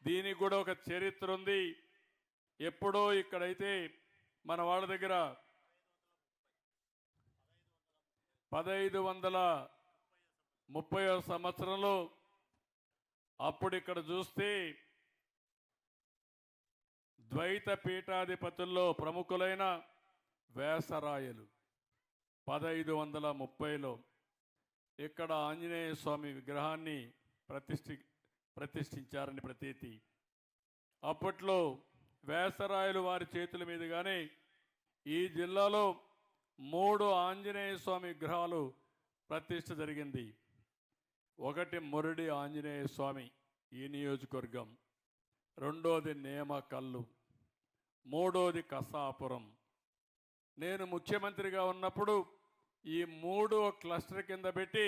దీనికి కూడా ఒక చరిత్ర ఉంది. ఎప్పుడో ఇక్కడైతే మన వాళ్ళ దగ్గర 1530వ సంవత్సరంలో అప్పుడు ఇక్కడ చూస్తే ద్వైత పీఠాధిపతుల్లో ప్రముఖులైన వేసరాయలు 1530లో ఇక్కడ ఆంజనేయ స్వామి విగ్రహాన్ని ప్రతిష్ఠించారని ప్రతీతి. అప్పట్లో వేసరాయలు వారి చేతుల మీదుగానే ఈ జిల్లాలో 3 ఆంజనేయ స్వామి విగ్రహాలు ప్రతిష్ఠ జరిగింది. ఒకటి మురడి ఆంజనేయ స్వామి ఈ నియోజకవర్గం, రెండోది నేమకల్లు, మూడోది కసాపురం. నేను ముఖ్యమంత్రిగా ఉన్నప్పుడు ఈ 3 క్లస్టర్ కింద పెట్టి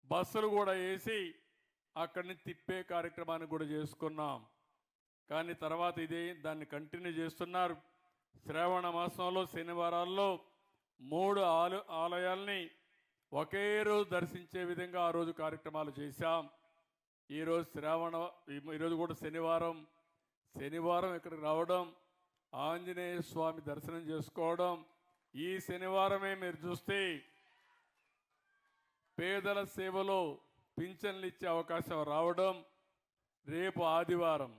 బస్సులు కూడా వేసి అక్కడి నుంచి తిప్పే కార్యక్రమాన్ని కూడా చేసుకున్నాం. కానీ తర్వాత దాన్ని కంటిన్యూ చేస్తున్నారు. శ్రావణ మాసంలో శనివారాల్లో 3 ఆలయాల్ని ఒకే రోజు దర్శించే విధంగా ఆ రోజు కార్యక్రమాలు చేశాం. ఈరోజు కూడా శనివారం ఇక్కడికి రావడం, ఆంజనేయ స్వామి దర్శనం చేసుకోవడం. ఈ శనివారమే మీరు చూస్తే పేదల సేవలో పింఛన్లు ఇచ్చే అవకాశం రావడం. రేపు ఆదివారం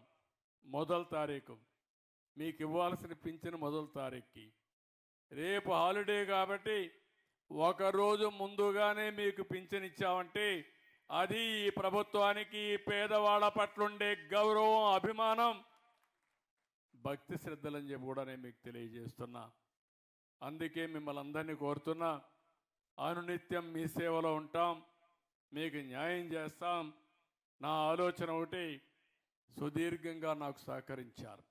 1వ తారీఖు మీకు ఇవ్వాల్సిన పింఛన్ 1వ తారీఖుకి. రేపు హాలిడే కాబట్టి ఒకరోజు ముందుగానే మీకు పింఛన్ ఇచ్చామంటే అది ఈ ప్రభుత్వానికి పేదవాళ్ళ పట్లుండే గౌరవం, అభిమానం, భక్తి శ్రద్ధలని చెప్పి కూడా నేను మీకు తెలియజేస్తున్నా. అందుకే మిమ్మల్ని అందరినీ కోరుతున్నా, అనునిత్యం మీ సేవలో ఉంటాం, మీకు న్యాయం చేస్తాం. నా ఆలోచన ఒకటి, సుదీర్ఘంగా నాకు సహకరించారు,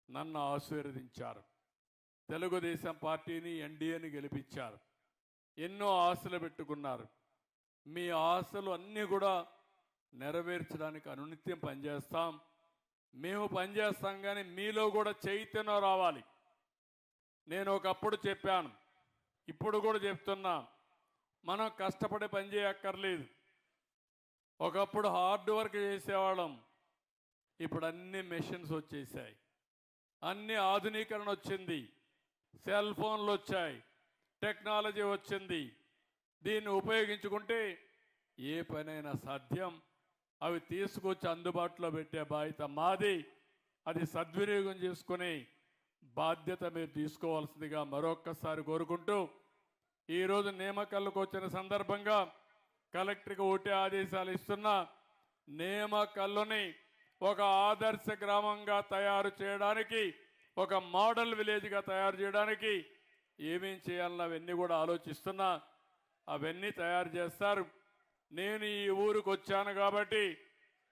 నన్ను ఆశీర్వదించారు, తెలుగుదేశం పార్టీని ఎన్డీఏని గెలిపించారు, ఎన్నో ఆశలు పెట్టుకున్నారు. మీ ఆశలు అన్నీ కూడా నెరవేర్చడానికి అనునిత్యం పనిచేస్తాం. మేము పనిచేస్తాం, కానీ మీలో కూడా చైతన్యం రావాలి. నేను ఒకప్పుడు చెప్పాను, ఇప్పుడు కూడా చెప్తున్నా, మనం కష్టపడి పనిచేయక్కర్లేదు. ఒకప్పుడు హార్డ్ వర్క్ చేసేవాళ్ళం, ఇప్పుడు అన్ని మెషిన్స్ వచ్చేసాయి, అన్ని ఆధునీకరణ వచ్చింది, సెల్ ఫోన్లు వచ్చాయి, టెక్నాలజీ వచ్చింది. దీన్ని ఉపయోగించుకుంటే ఏ పనైనా సాధ్యం. అవి తీసుకొచ్చి అందుబాటులో పెట్టే బాధ్యత మాది. అది సద్వినియోగం చేసుకునే బాధ్యత మీరు తీసుకోవాల్సిందిగా మరొక్కసారి కోరుకుంటూ, ఈరోజు నేమకల్లుకు వచ్చిన సందర్భంగా కలెక్టర్కి ఒకటే ఆదేశాలు ఇస్తున్నా, నేమకల్లుని ఒక ఆదర్శ గ్రామంగా తయారు చేయడానికి, ఒక మోడల్ విలేజ్గా తయారు చేయడానికి ఏమేం చేయాలన్నా అవన్నీ కూడా ఆలోచిస్తున్నా. అవన్నీ తయారు చేస్తారు. నేను ఈ ఊరికి వచ్చాను కాబట్టి,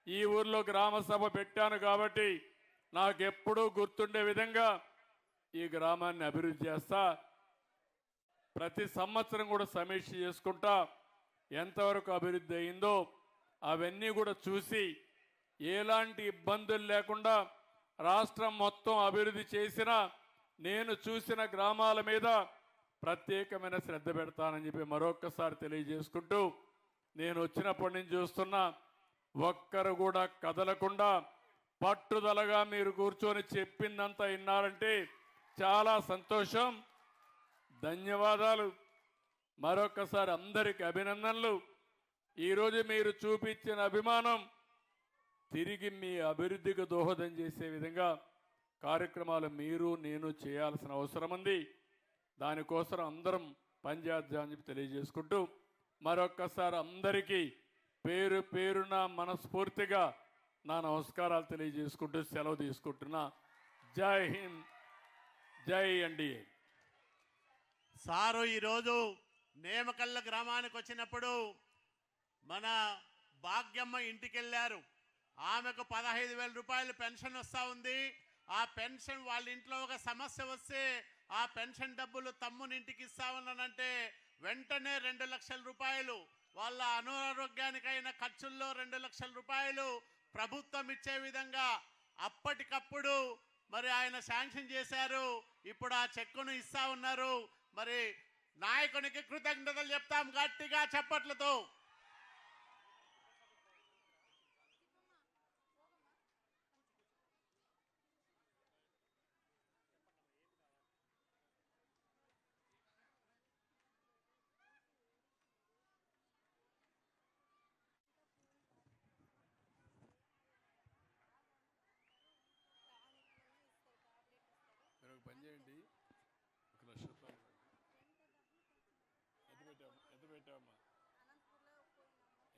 ఈ ఊర్లో గ్రామ సభ పెట్టాను కాబట్టి నాకెప్పుడూ గుర్తుండే విధంగా ఈ గ్రామాన్ని అభివృద్ధి చేస్తా. ప్రతి సంవత్సరం కూడా సమీక్ష చేసుకుంటా, ఎంతవరకు అభివృద్ధి అయిందో అవన్నీ కూడా చూసి, ఎలాంటి ఇబ్బందులు లేకుండా రాష్ట్రం మొత్తం అభివృద్ధి చేసిన, నేను చూసిన గ్రామాల మీద ప్రత్యేకమైన శ్రద్ధ పెడతానని చెప్పి మరొక్కసారి తెలియజేసుకుంటూ, నేను వచ్చినప్పటి నుంచి చూస్తున్నా, ఒక్కరు కూడా కదలకుండా పట్టుదలగా మీరు కూర్చొని చెప్పిందంతా విన్నారంటే చాలా సంతోషం. ధన్యవాదాలు. మరొక్కసారి అందరికి అభినందనలు. ఈరోజు మీరు చూపించిన అభిమానం తిరిగి మీ అభివృద్ధికి దోహదం చేసే విధంగా కార్యక్రమాలు మీరు నేను చేయాల్సిన అవసరం ఉంది. దానికోసం అందరం పనిచేద్దామని చెప్పి తెలియజేసుకుంటూ, మరొక్కసారి అందరికీ పేరు పేరున మనస్ఫూర్తిగా నా నమస్కారాలు తెలియజేసుకుంటూ సెలవు తీసుకుంటున్నా. జై హింద్, జై ఎన్డీఏ. సారు ఈరోజు నేమకల్ల గ్రామానికి వచ్చినప్పుడు మన భాగ్యమ్మ ఇంటికి వెళ్ళారు. ఆమెకు 15,000 రూపాయలు పెన్షన్ వస్తూ ఉంది. ఆ పెన్షన్ వాళ్ళ ఇంట్లో ఒక సమస్య వస్తే ఆ పెన్షన్ డబ్బులు తమ్మునింటికి ఇస్తామన్నానంటే వెంటనే 2 లక్షల రూపాయలు, వాళ్ళ అనారోగ్యానికైన ఖర్చుల్లో 2 లక్షల రూపాయలు ప్రభుత్వం ఇచ్చే విధంగా అప్పటికప్పుడు మరి ఆయన శాంక్షన్ చేశారు. ఇప్పుడు ఆ చెక్కును ఇస్తా ఉన్నారు. మరి నాయకునికి కృతజ్ఞతలు చెప్తాం గట్టిగా చప్పట్లతో. పని చేయండి, 1,00,000 రూపాయలు ఎంత పెట్టావమ్మా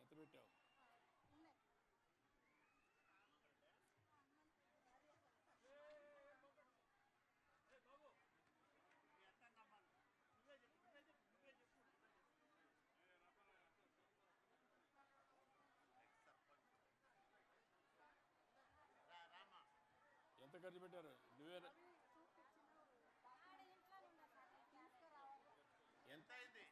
ఎంత పెట్టావు? ఎంత ఖర్చు పెట్టారు? నువ్వే ఎంత అయింది?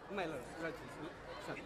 అమ్మ ఇలా సార్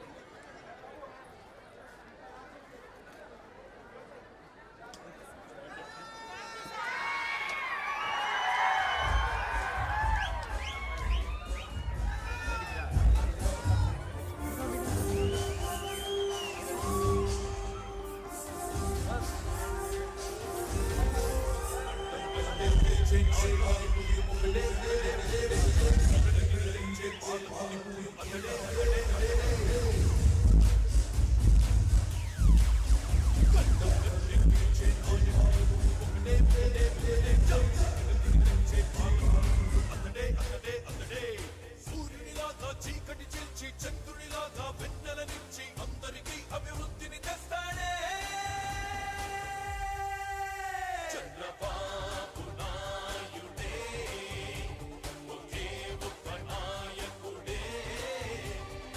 చీకటి చిల్చి చంద్రునిలాగా వెన్నెల నుంచి అందరికీ అభివృద్ధిని తెస్తాడే చంద్రబాబు నాయుడే ఒకే ఒక్క నాయకుడే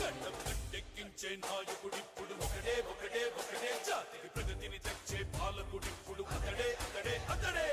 కళ్ళం కట్టెక్కించే నాయకుడిప్పుడు ఒకడే ఒకడే ఒకడే జాతికి ప్రగతిని తెచ్చే పాలకుడిప్పుడు అతడే అతడే అతడే